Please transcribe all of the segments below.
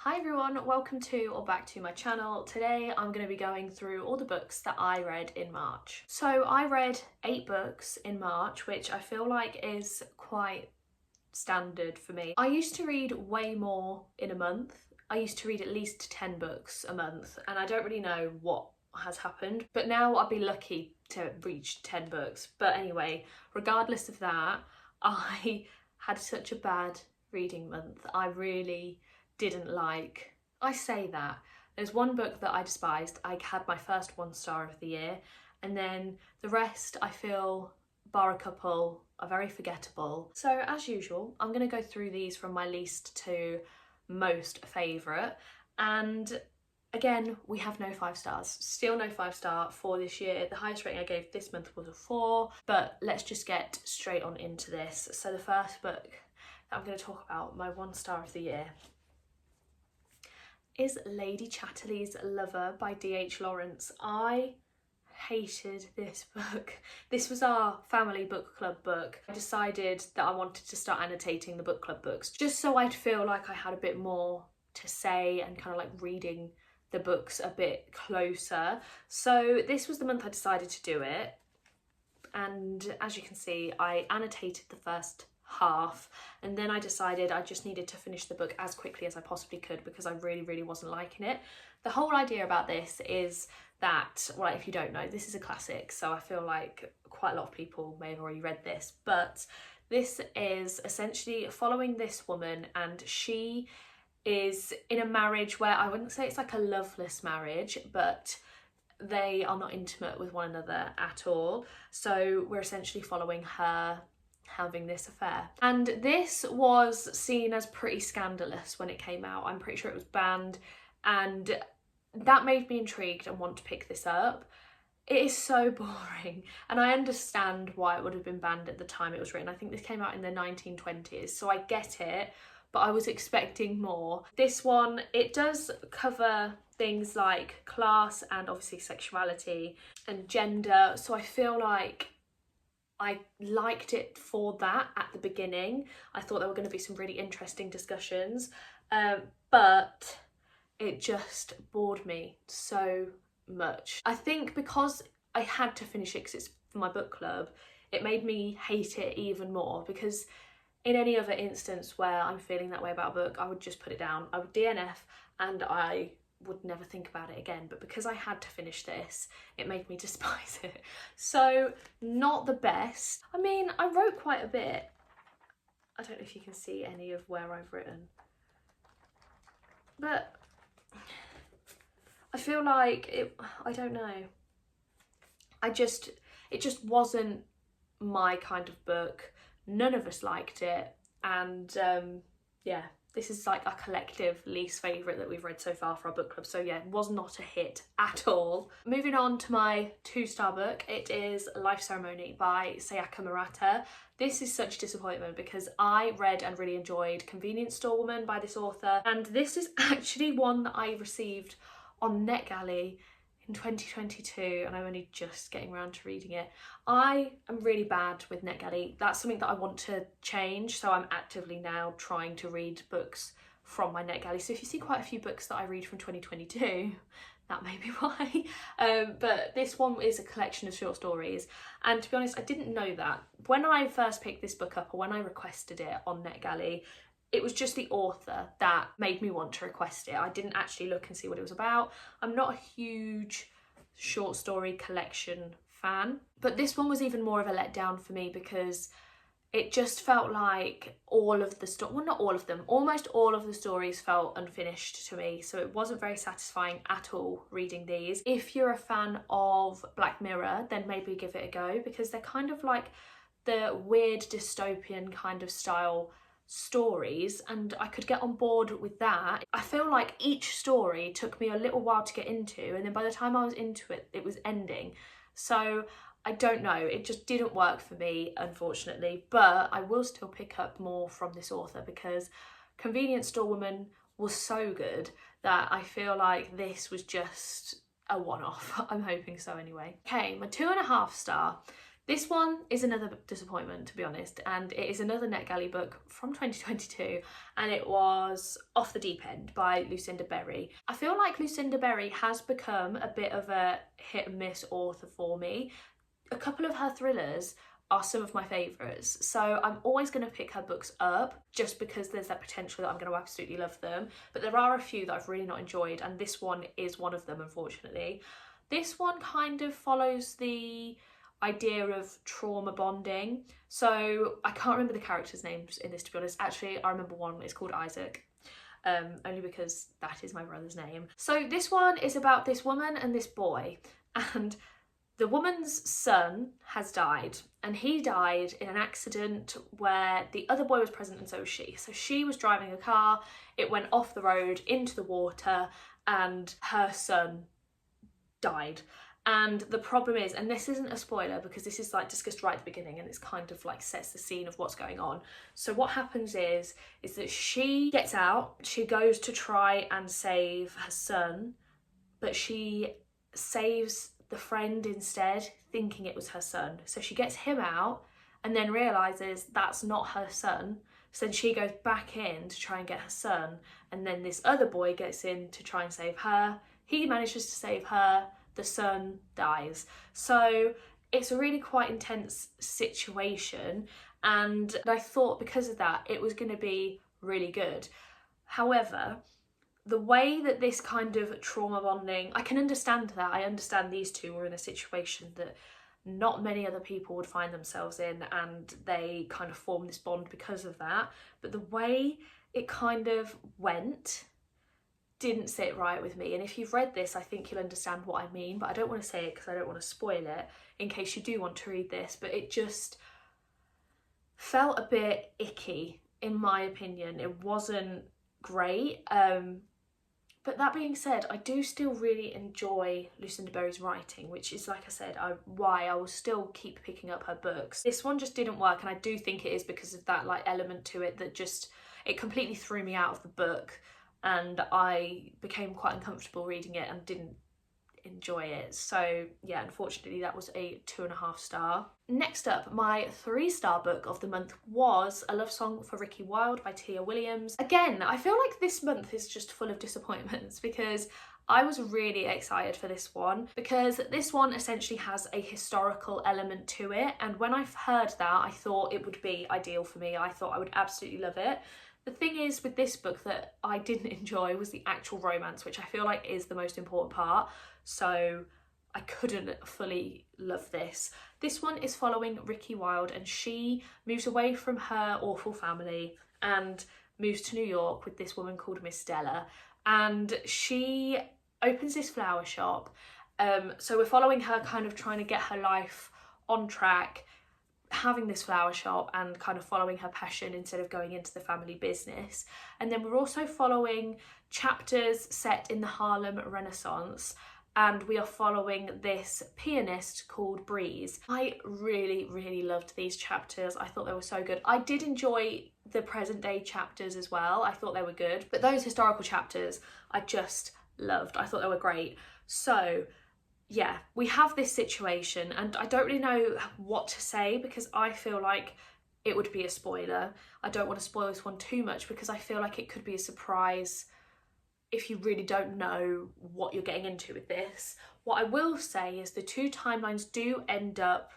Hi everyone, welcome to or back to my channel. Today I'm going to be going through all the books that I read in March. So I read 8 books in March, which I feel like is quite standard for me. I used to read way more in a month. I used to read at least 10 books a month, and I don't really know what has happened, but now I'd be lucky to reach 10 books. But anyway, regardless of that, I had such a bad reading month. I really didn't like. I say that. There's one book that I despised. I had my first 1-star of the year, and then the rest I feel, bar a couple, are very forgettable. So as usual, I'm going to go through these from my least to most favourite, and again, we have no 5 stars. Still no 5-star for this year. The highest rating I gave this month was a 4, but let's just get straight on into this. So the first book that I'm going to talk about, my 1-star of the year, is Lady Chatterley's Lover by D.H. Lawrence. I hated this book. This was our family book club book. I decided that I wanted to start annotating the book club books just so I'd feel like I had a bit more to say and kind of like reading the books a bit closer. So this was the month I decided to do it, and as you can see, I annotated the first half, and then I decided I just needed to finish the book as quickly as I possibly could because I really wasn't liking it. The whole idea about this is that, well, if you don't know, this is a classic, so I feel like quite a lot of people may have already read this, but this is essentially following this woman, and she is in a marriage where I wouldn't say it's like a loveless marriage, but they are not intimate with one another at all. So we're essentially following her having this affair. And this was seen as pretty scandalous when it came out. I'm pretty sure it was banned, and that made me intrigued and want to pick this up. It is so boring, and I understand why it would have been banned at the time it was written. I think this came out in the 1920s, so I get it, but I was expecting more. This one, it does cover things like class and obviously sexuality and gender, so I feel like I liked it for that at the beginning. I thought there were going to be some really interesting discussions, but it just bored me so much. I think because I had to finish it because it's for my book club, it made me hate it even more, because in any other instance where I'm feeling that way about a book, I would just put it down. I would DNF and I would never think about it again, but because I had to finish this, it made me despise it. So not the best. I mean, I wrote quite a bit. I don't know if you can see any of where I've written, but I feel like it, I don't know, it just wasn't my kind of book. None of us liked it, and yeah, this is like a collective least favourite that we've read so far for our book club. So yeah, it was not a hit at all. Moving on to my 2-star book, it is Life Ceremony by Sayaka Murata. This is such a disappointment because I read and really enjoyed Convenience Store Woman by this author, and this is actually one that I received on NetGalley in 2022, and I'm only just getting around to reading it. I am really bad with NetGalley. That's something that I want to change, so I'm actively now trying to read books from my NetGalley. So if you see quite a few books that I read from 2022, that may be why. But this one is a collection of short stories, and to be honest, I didn't know that. When I first picked this book up, or when I requested it on NetGalley, it was just the author that made me want to request it. I didn't actually look and see what it was about. I'm not a huge short story collection fan, but this one was even more of a letdown for me because it just felt like all of the well, not all of them, almost all of the stories felt unfinished to me, so it wasn't very satisfying at all reading these. If you're a fan of Black Mirror, then maybe give it a go, because they're kind of like the weird dystopian kind of style stories, and I could get on board with that. I feel like each story took me a little while to get into, and then by the time I was into it, it was ending. So I don't know, it just didn't work for me, unfortunately, but I will still pick up more from this author because Convenience Store Woman was so good that I feel like this was just a one-off. I'm hoping so anyway. Okay, my 2.5 star. This one is another disappointment, to be honest, and it is another NetGalley book from 2022, and it was Off the Deep End by Lucinda Berry. I feel like Lucinda Berry has become a bit of a hit and miss author for me. A couple of her thrillers are some of my favourites, so I'm always going to pick her books up just because there's that potential that I'm going to absolutely love them, but there are a few that I've really not enjoyed, and this one is one of them, unfortunately. This one kind of follows the idea of trauma bonding. So I can't remember the characters' names in this, to be honest. Actually, I remember one, it's called Isaac, only because that is my brother's name. So this one is about this woman and this boy, and the woman's son has died, and he died in an accident where the other boy was present and so was she. So she was driving a car, it went off the road into the water, and her son died. And the problem is, and this isn't a spoiler because this is like discussed right at the beginning and it's kind of like sets the scene of what's going on. So what happens is that she gets out, she goes to try and save her son, but she saves the friend instead, thinking it was her son. So she gets him out and then realises that's not her son. So then she goes back in to try and get her son, and then this other boy gets in to try and save her. He manages to save her, the son dies. So it's a really quite intense situation, and I thought because of that it was going to be really good. However, the way that this kind of trauma bonding, I can understand that. I understand these two were in a situation that not many other people would find themselves in, and they kind of formed this bond because of that. But the way it kind of went didn't sit right with me, and if you've read this I think you'll understand what I mean, but I don't want to say it because I don't want to spoil it in case you do want to read this. But it just felt a bit icky in my opinion. It wasn't great, but that being said, I do still really enjoy Lucinda Berry's writing, which is, like I said, why I will still keep picking up her books. This one just didn't work, and I do think it is because of that like element to it that just, it completely threw me out of the book, and I became quite uncomfortable reading it and didn't enjoy it. So yeah, unfortunately that was a 2.5 star. Next up, my 3-star book of the month was A Love Song for Ricky Wilde by Tia Williams. Again, I feel like this month is just full of disappointments because I was really excited for this one because this one essentially has a historical element to it, and when I heard that I thought it would be ideal for me. I thought I would absolutely love it. The thing is with this book that I didn't enjoy was the actual romance, which I feel like is the most important part. So I couldn't fully love this. This one is following Ricky Wilde, and she moves away from her awful family and moves to New York with this woman called Miss Stella, and she opens this flower shop. So we're following her kind of trying to get her life on track, having this flower shop and kind of following her passion instead of going into the family business. And then we're also following chapters set in the Harlem Renaissance, and we are following this pianist called Breeze. I really loved these chapters. I thought they were so good. I did enjoy the present day chapters as well. I thought they were good, but those historical chapters I just loved. I thought they were great. So yeah, we have this situation, and I don't really know what to say because I feel like it would be a spoiler. I don't want to spoil this one too much because I feel like it could be a surprise if you really don't know what you're getting into with this. What I will say is the two timelines do end up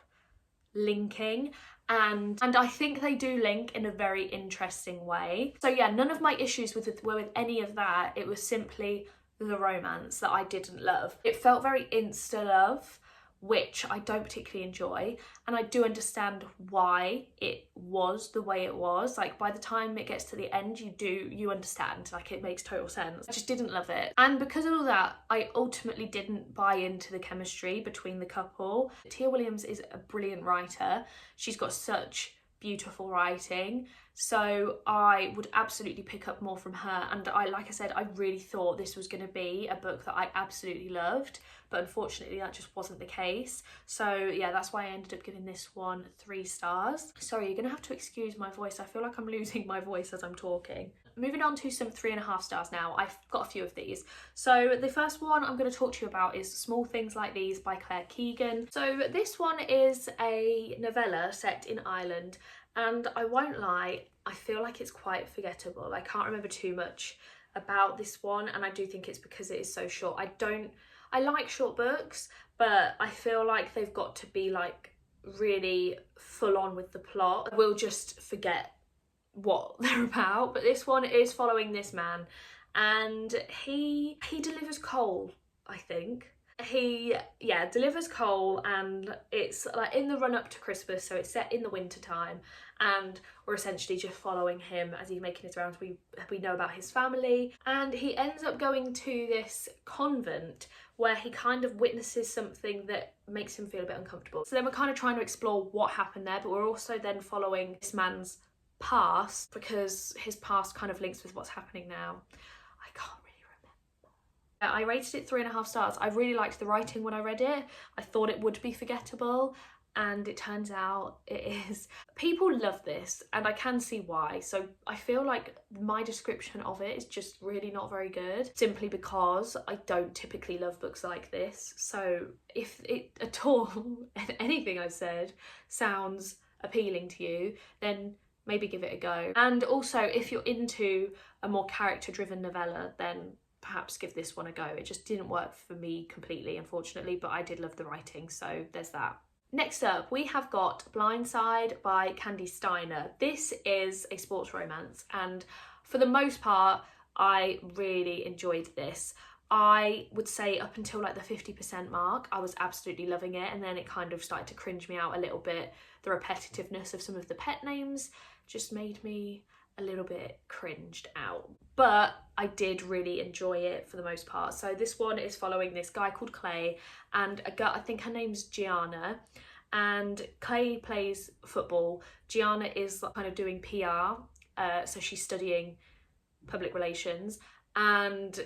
linking, and I think they do link in a very interesting way. So yeah, none of my issues with any of that. It was simply the romance that I didn't love. It felt very insta love, which I don't particularly enjoy, and I do understand why it was the way it was. Like by the time it gets to the end, you understand, like it makes total sense. I just didn't love it, and because of all that I ultimately didn't buy into the chemistry between the couple. Tia Williams is a brilliant writer. She's got such beautiful writing, so I would absolutely pick up more from her, and like I said, I really thought this was going to be a book that I absolutely loved, but unfortunately that just wasn't the case. So yeah, that's why I ended up giving this one 3 stars. Sorry, you're gonna have to excuse my voice. I feel like I'm losing my voice as I'm talking. moving on to some 3.5 stars now. I've got a few of these. So the first one I'm going to talk to you about is Small Things Like These by Claire Keegan. So this one is a novella set in Ireland, and I won't lie, I feel like it's quite forgettable. I can't remember too much about this one, and I do think it's because it is so short. I like short books, but I feel like they've got to be like really full on with the plot. I will just forget what they're about, but this one is following this man, and he delivers coal, I think. He delivers coal, and it's like in the run up to Christmas, so it's set in the winter time, and we're essentially just following him as he's making his rounds. We know about his family, and he ends up going to this convent where he kind of witnesses something that makes him feel a bit uncomfortable. So then we're kind of trying to explore what happened there, but we're also then following this man's past, because his past kind of links with what's happening now. I can't really remember. I rated it 3.5 stars. I really liked the writing when I read it. I thought it would be forgettable, and it turns out it is. People love this, and I can see why. So I feel like my description of it is just really not very good, simply because I don't typically love books like this. So if it at all, anything I've said sounds appealing to you, then maybe give it a go. And also, if you're into a more character-driven novella, then perhaps give this one a go. It just didn't work for me completely, unfortunately, but I did love the writing, so there's that. Next up, we have got Blindside by Candy Steiner. This is a sports romance, and for the most part, I really enjoyed this. I would say up until like the 50% mark, I was absolutely loving it, and then it kind of started to cringe me out a little bit. The repetitiveness of some of the pet names just made me a little bit cringed out, but I did really enjoy it for the most part. So this one is following this guy called Clay and a girl, I think her name's Gianna, and Clay plays football. Gianna is kind of doing PR, so she's studying public relations, and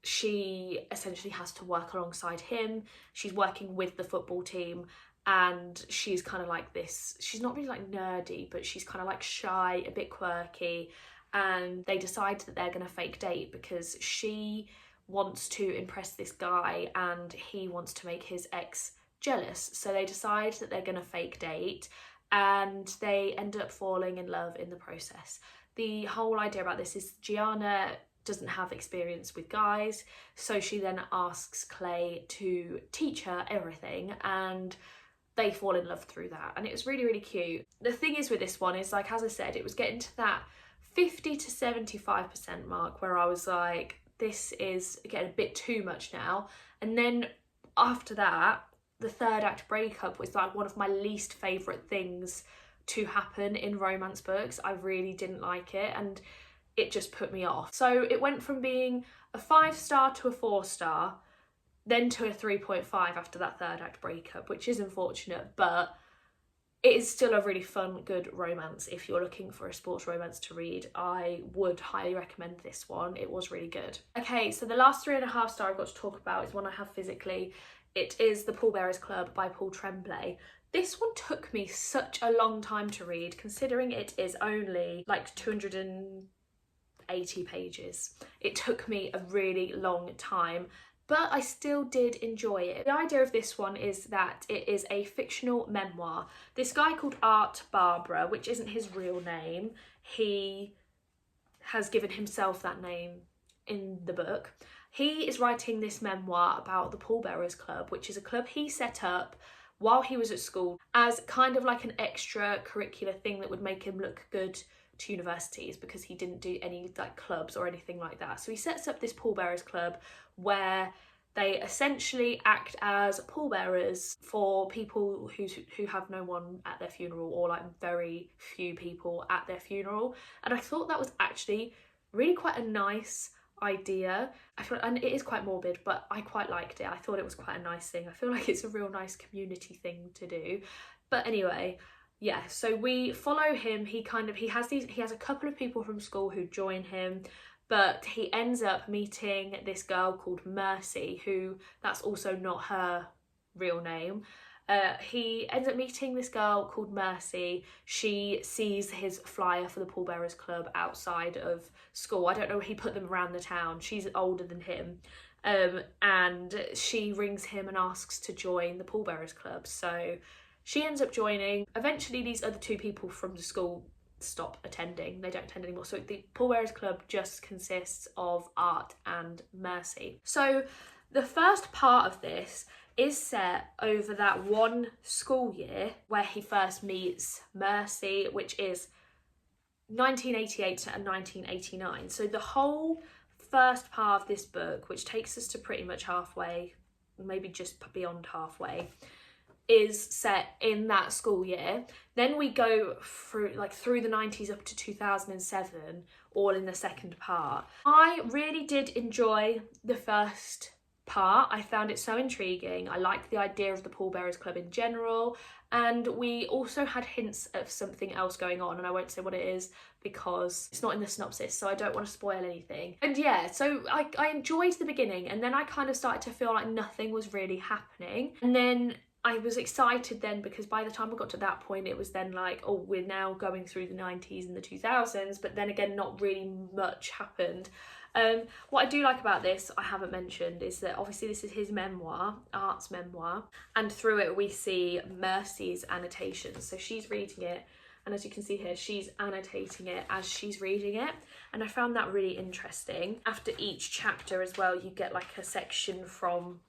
she essentially has to work alongside him. She's working with the football team, and she's kind of like this, she's not really like nerdy, but she's kind of like shy, a bit quirky, and they decide that they're going to fake date because she wants to impress this guy and he wants to make his ex jealous. So they decide that they're going to fake date, and they end up falling in love in the process. The whole idea about this is Gianna doesn't have experience with guys, so she then asks Clay to teach her everything, and they fall in love through that, and it was really, really cute. The thing is with this one is, like, as I said, it was getting to that 50 to 75% mark where I was like, this is getting a bit too much now. And then after that, the third act breakup was like one of my least favourite things to happen in romance books. I really didn't like it, and it just put me off. So it went from being a 5-star to a 4-star, then to a 3.5 after that third act breakup, which is unfortunate, but it is still a really fun, good romance. If you're looking for a sports romance to read, I would highly recommend this one. It was really good. Okay, so the last 3.5 star I've got to talk about is one I have physically. It is The Paulbearers Club by Paul Tremblay. This one took me such a long time to read, considering it is only like 280 pages. It took me a really long time, but I still did enjoy it. The idea of this one is that it is a fictional memoir. This guy called Art Barbara, which isn't his real name, he has given himself that name in the book. He is writing this memoir about the Paulbearers Club, which is a club he set up while he was at school as kind of like an extracurricular thing that would make him look good to universities, because he didn't do any like clubs or anything like that. So he sets up this Paulbearers Club where they essentially act as pallbearers for people who have no one at their funeral, or like very few people at their funeral. And I thought that was actually really quite a nice idea. And it is quite morbid, but I quite liked it. I thought it was quite a nice thing. I feel like it's a real nice community thing to do. But anyway, yeah, so we follow him. He has a couple of people from school who join him, but he ends up meeting this girl called Mercy, who that's also not her real name. He ends up meeting this girl called Mercy. She sees his flyer for the Paulbearers Club outside of school. I don't know, he put them around the town. She's older than him. And she rings him and asks to join the Paulbearers Club. So she ends up joining. Eventually these other two people from the school stop attending. They don't attend anymore. So the Paulbearers Club just consists of Art and Mercy. So the first part of this is set over that one school year where he first meets Mercy, which is 1988 and 1989. So the whole first part of this book, which takes us to pretty much halfway, maybe just beyond halfway, is set in that school year. Then we go through the 90s up to 2007, all in the second part. I really did enjoy the first part. I found it so intriguing. I liked the idea of the Paulbearers Club in general, and we also had hints of something else going on, and I won't say what it is because it's not in the synopsis, so I don't want to spoil anything. And yeah, so I enjoyed the beginning, and then I kind of started to feel like nothing was really happening, and then I was excited then because by the time I got to that point, it was then like, oh, we're now going through the 90s and the 2000s, but then again, not really much happened. What I do like about this, I haven't mentioned, is that obviously this is his memoir, Art's memoir, and through it we see Mercy's annotations. So she's reading it, and as you can see here, she's annotating it as she's reading it, and I found that really interesting. After each chapter as well, you get like a section from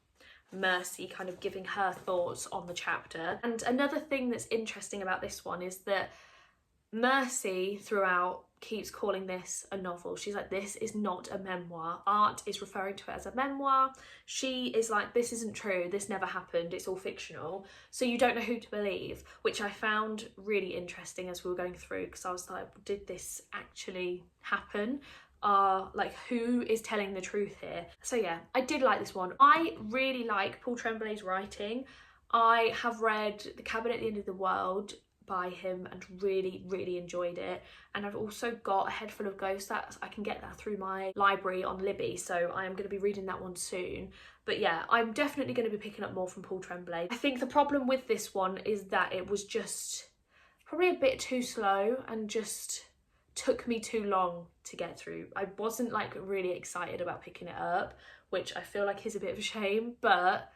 Mercy kind of giving her thoughts on the chapter. And another thing that's interesting about this one is that Mercy throughout keeps calling this a novel. She's like, this is not a memoir. Art is referring to it as a memoir. She is like, this isn't true, this never happened, it's all fictional. So you don't know who to believe, which I found really interesting as we were going through, because I was like, did this actually happen? Like, who is telling the truth here? So yeah, I did like this one. I really like Paul Tremblay's writing. I have read The Cabin at the End of the World by him and really enjoyed it, and I've also got A Head Full of Ghosts that I can get that through my library on Libby, so I am going to be reading that one soon. But yeah, I'm definitely going to be picking up more from Paul Tremblay. I think the problem with this one is that it was just probably a bit too slow and just took me too long to get through. I wasn't like really excited about picking it up, which I feel like is a bit of a shame, but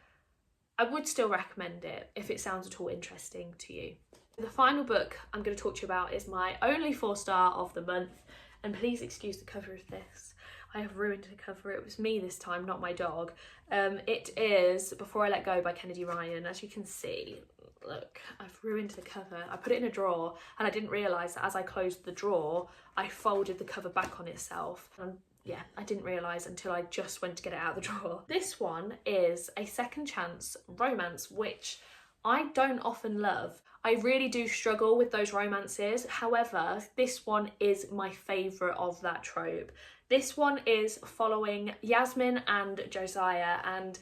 I would still recommend it if it sounds at all interesting to you. The final book I'm going to talk to you about is my only 4-star of the month, and please excuse the cover of this. I have ruined the cover. It was me this time, not my dog. It is Before I Let Go by Kennedy Ryan. As you can see, look, I've ruined the cover. I put it in a drawer and I didn't realise that as I closed the drawer, I folded the cover back on itself. And yeah, I didn't realise until I just went to get it out of the drawer. This one is a second chance romance, which I don't often love. I really do struggle with those romances. However, this one is my favourite of that trope. This one is following Yasmin and Josiah, and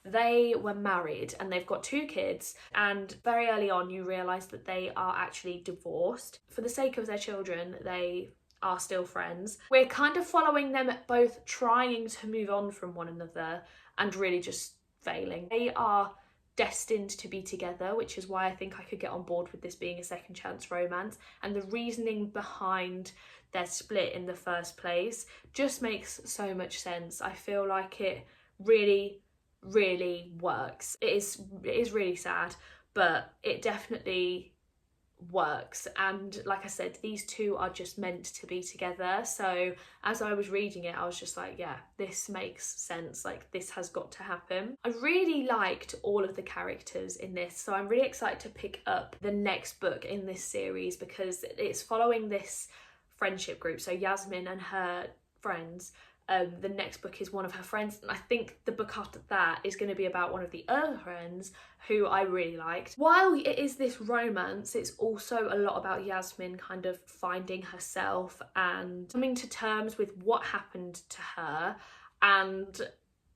they were married and they've got 2 kids, and very early on you realise that they are actually divorced. For the sake of their children, they are still friends. We're kind of following them both trying to move on from one another and really just failing. They are destined to be together, which is why I think I could get on board with this being a second chance romance, and the reasoning behind their split in the first place just makes so much sense. I feel like it really works. It is really sad, but it definitely works. And like I said, these two are just meant to be together. So as I was reading it, I was just like, yeah, this makes sense, like this has got to happen. I really liked all of the characters in this, so I'm really excited to pick up the next book in this series because it's following this friendship group, so Yasmin and her friends. The next book is one of her friends, and I think the book after that is going to be about one of the other friends who I really liked. While it is this romance, it's also a lot about Yasmin kind of finding herself and coming to terms with what happened to her and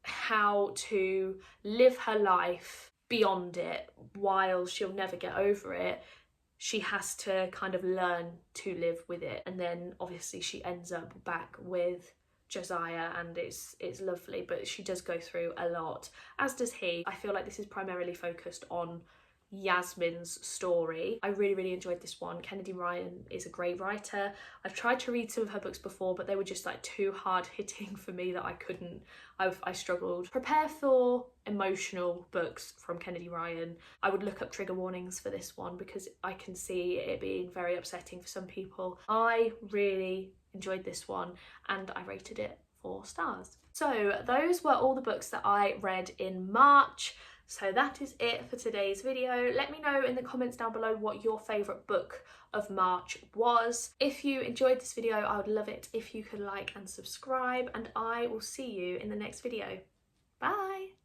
how to live her life beyond it. While she'll never get over it, she has to kind of learn to live with it, and then obviously she ends up back with Josiah and it's lovely, but she does go through a lot, as does he. I feel like this is primarily focused on Yasmin's story. I really enjoyed this one. Kennedy Ryan is a great writer. I've tried to read some of her books before, but they were just like too hard hitting for me that I couldn't. I struggled. Prepare for emotional books from Kennedy Ryan. I would look up trigger warnings for this one because I can see it being very upsetting for some people. I really enjoyed this one and I rated it 4 stars. So those were all the books that I read in March. So that is it for today's video. Let me know in the comments down below what your favourite book of March was. If you enjoyed this video, I would love it if you could like and subscribe, and I will see you in the next video. Bye!